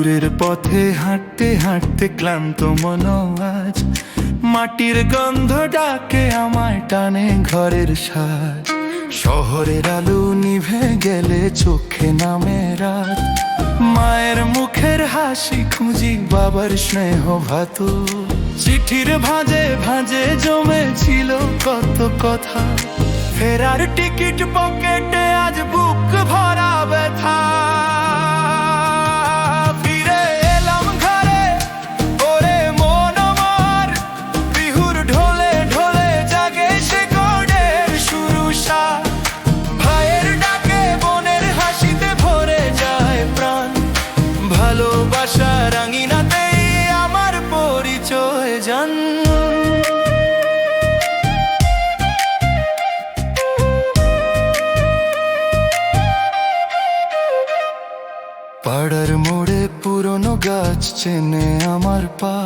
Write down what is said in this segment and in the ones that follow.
দূরের পথে হাঁটতে হাঁটতে ক্লান্ত মন আজ মাটির গন্ধ ডাকে আমায় টানে ঘরের সাজ। শহরের আলো নিভে গেলে চোখে নামে রাত, মায়ের মুখের হাসি খুঁজি, বাবার স্নেহ ভাত। চিঠির ভাঁজে ভাঁজে জমেছিল কত কথা, ফেরার টিকিট পকেটে আজ বুক ভরা ব্যথা। ফিরে এলাম ঘরে, ওরে মন আমার, বিহুর ঢোলে ঢোলে জাগে সে গড়ের সুরুষা। ভাইয়ের ডাকে বোনের হাসিতে ভরে যায় প্রাণ, ভালোবাসা রাঙিনাতেই আমার পরিচয় জান। পাড়ার মোড়ে পুরনো গাছ চেনে আমার পা,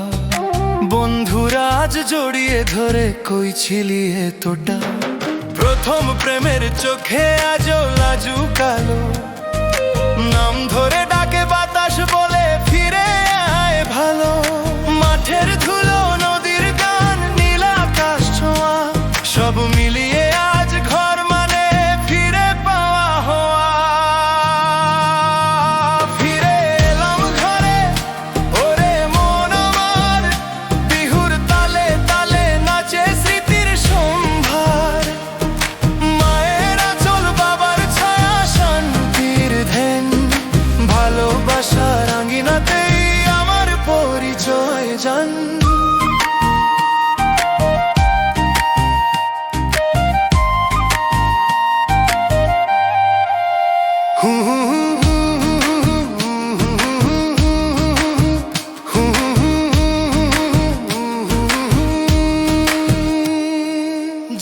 বন্ধুরা আজ জড়িয়ে ধরে কই ছিলি এতটা। প্রথম প্রেমের চোখে আজও লাজু কালো, নাম ধরে ডাকে বাতাস বলে ফিরে আয় ভালো। মাঠের ধুলো নদীর গান নীল আকাশ ছোঁয়া, সব মিলিয়ে আজ ঘর মানে ফিরে পাওয়া হওয়া। ফিরে এলাম ঘরে, ওরে মন আমার, বিহুর তালে তালে নাচে স্মৃতির সম্ভার। মায়ের আঁচল, বাবার ছায়া, শান্তির ধ্যান, ভালোবাসা রাঙিনাতেই আমার পরিচয় জান।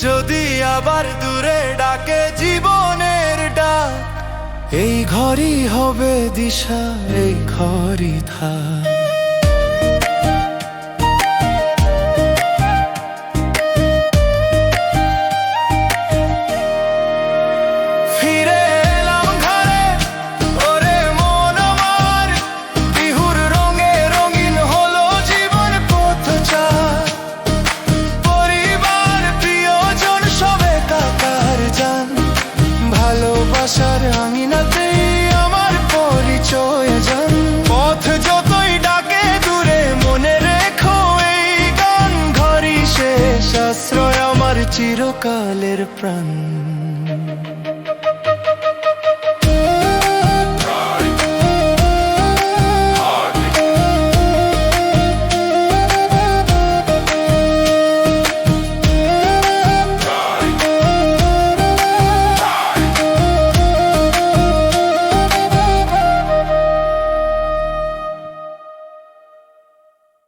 যদি আবার দূরে ডাকে জীবনের ডাক, এই ঘরই হবে দিশা, এই ঘরই থাক। ফিরে এলাম ঘরে, ওরে মন আমার, বিহুর রঙে রঙিন হলো জীবন পথচার। পরিবার প্রিয়জন সব একাকার জান, ভালোবাসার আঙিনাতেই আমার পরিচয় জান। পথ যতই ডাকে দূরে মনে রেখো এই গান, ঘরই শেষ আশ্রয় আমার চিরকালের প্রাণ।